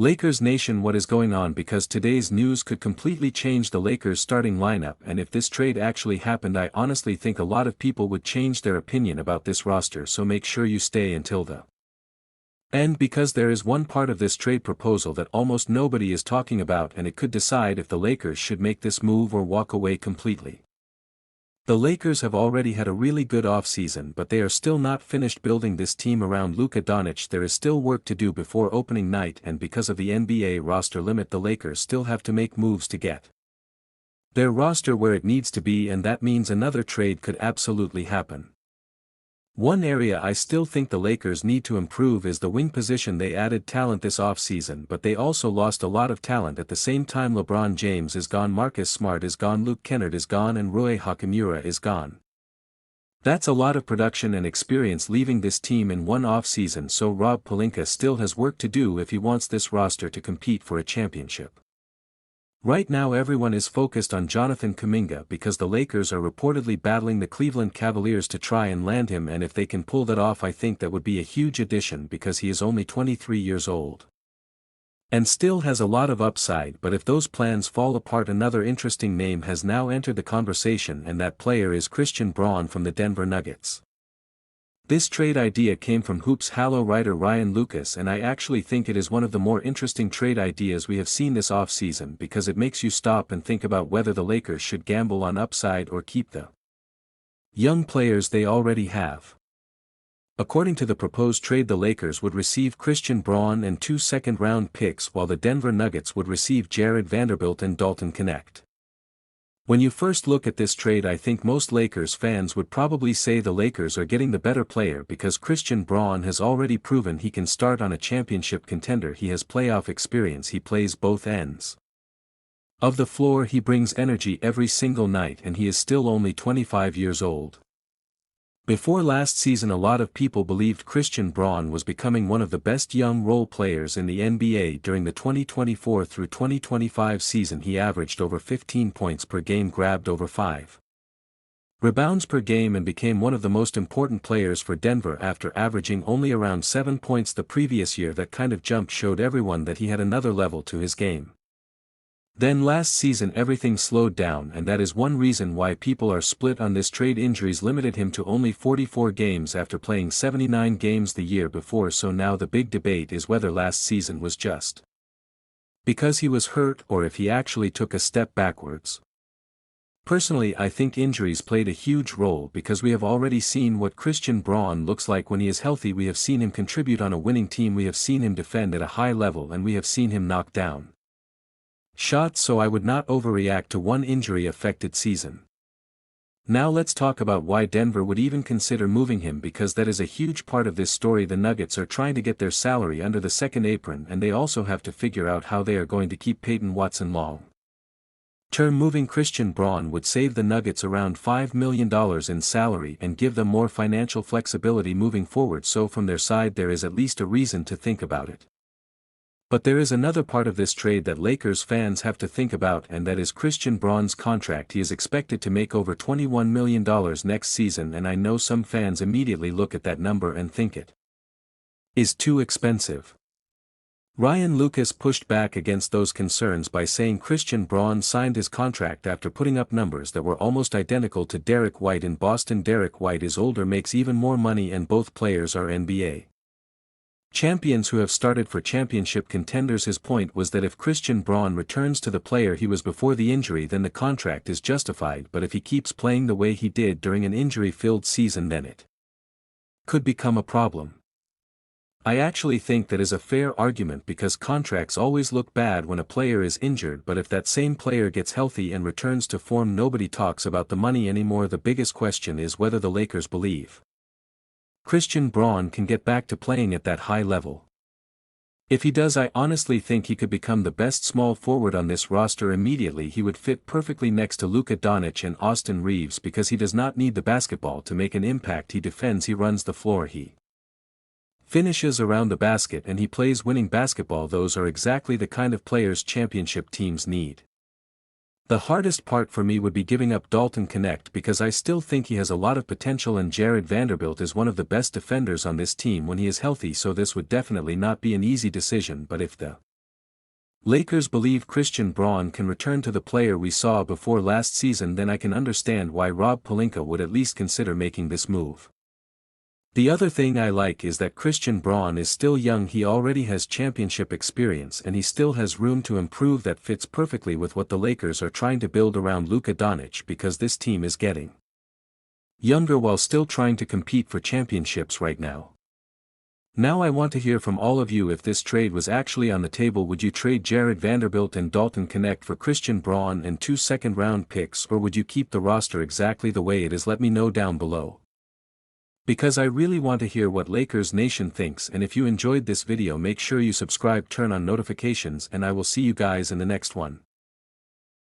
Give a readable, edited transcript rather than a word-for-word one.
Lakers Nation, what is going on? Because today's news could completely change the Lakers starting lineup, and if this trade actually happened, I honestly think a lot of people would change their opinion about this roster, so make sure you stay until the end, because there is one part of this trade proposal that almost nobody is talking about, and it could decide if the Lakers should make this move or walk away completely. The Lakers have already had a really good offseason, but they are still not finished building this team around Luka Doncic. There is still work to do before opening night, and because of the NBA roster limit, the Lakers still have to make moves to get their roster where it needs to be, and that means another trade could absolutely happen. One area I still think the Lakers need to improve is the wing position. They added talent this offseason, but they also lost a lot of talent at the same time. LeBron James is gone, Marcus Smart is gone, Luke Kennard is gone, and Rui Hachimura is gone. That's a lot of production and experience leaving this team in one offseason, so Rob Pelinka still has work to do if he wants this roster to compete for a championship. Right now everyone is focused on Jonathan Kuminga because the Lakers are reportedly battling the Cleveland Cavaliers to try and land him, and if they can pull that off, I think that would be a huge addition because he is only 23 years old and still has a lot of upside. But if those plans fall apart, another interesting name has now entered the conversation, and that player is Christian Braun from the Denver Nuggets. This trade idea came from Hoops Halo writer Ryan Lucas, and I actually think it is one of the more interesting trade ideas we have seen this offseason because it makes you stop and think about whether the Lakers should gamble on upside or keep the young players they already have. According to the proposed trade, the Lakers would receive Christian Braun and 2 second-round picks, while the Denver Nuggets would receive Jared Vanderbilt and Dalton Knecht. When you first look at this trade, I think most Lakers fans would probably say the Lakers are getting the better player because Christian Braun has already proven he can start on a championship contender. He has playoff experience, he plays both ends of the floor, he brings energy every single night, and he is still only 25 years old. Before last season, a lot of people believed Christian Braun was becoming one of the best young role players in the NBA. During the 2024 through 2025 season, he averaged over 15 points per game, grabbed over 5 rebounds per game, and became one of the most important players for Denver after averaging only around 7 points the previous year. That kind of jump showed everyone that he had another level to his game. Then last season everything slowed down, and that is one reason why people are split on this trade. Injuries limited him to only 44 games after playing 79 games the year before, so now the big debate is whether last season was just because he was hurt or if he actually took a step backwards. Personally, I think injuries played a huge role because we have already seen what Christian Braun looks like when he is healthy. We have seen him contribute on a winning team, we have seen him defend at a high level, and we have seen him knock down shots, so I would not overreact to one injury-affected season. Now let's talk about why Denver would even consider moving him, because that is a huge part of this story. The Nuggets are trying to get their salary under the second apron, and they also have to figure out how they are going to keep Peyton Watson long term. Moving Christian Braun would save the Nuggets around $5 million in salary and give them more financial flexibility moving forward, so from their side there is at least a reason to think about it. But there is another part of this trade that Lakers fans have to think about, and that is Christian Braun's contract. He is expected to make over $21 million next season, and I know some fans immediately look at that number and think it is too expensive. Ryan Lucas pushed back against those concerns by saying Christian Braun signed his contract after putting up numbers that were almost identical to Derek White in Boston. Derek White is older, makes even more money, and both players are NBA champions who have started for championship contenders. His point was that if Christian Braun returns to the player he was before the injury, then the contract is justified, but if he keeps playing the way he did during an injury-filled season, then it could become a problem. I actually think that is a fair argument because contracts always look bad when a player is injured, but if that same player gets healthy and returns to form, nobody talks about the money anymore. The biggest question is whether the Lakers believe Christian Braun can get back to playing at that high level. If he does, I honestly think he could become the best small forward on this roster immediately. He would fit perfectly next to Luka Doncic and Austin Reaves because he does not need the basketball to make an impact. He defends, he runs the floor, he finishes around the basket, and he plays winning basketball. Those are exactly the kind of players championship teams need. The hardest part for me would be giving up Dalton Knecht because I still think he has a lot of potential, and Jared Vanderbilt is one of the best defenders on this team when he is healthy, so this would definitely not be an easy decision. But if the Lakers believe Christian Braun can return to the player we saw before last season, then I can understand why Rob Pelinka would at least consider making this move. The other thing I like is that Christian Braun is still young, he already has championship experience and he still has room to improve that fits perfectly with what the Lakers are trying to build around Luka Doncic, because this team is getting younger while still trying to compete for championships right now. Now I want to hear from all of you. If this trade was actually on the table, would you trade Vanderbilt and Dalton Knecht for Christian Braun and 2 second-round picks, or would you keep the roster exactly the way it is? Let me know down below, because I really want to hear what Lakers Nation thinks. And if you enjoyed this video, make sure you subscribe, turn on notifications, and I will see you guys in the next one.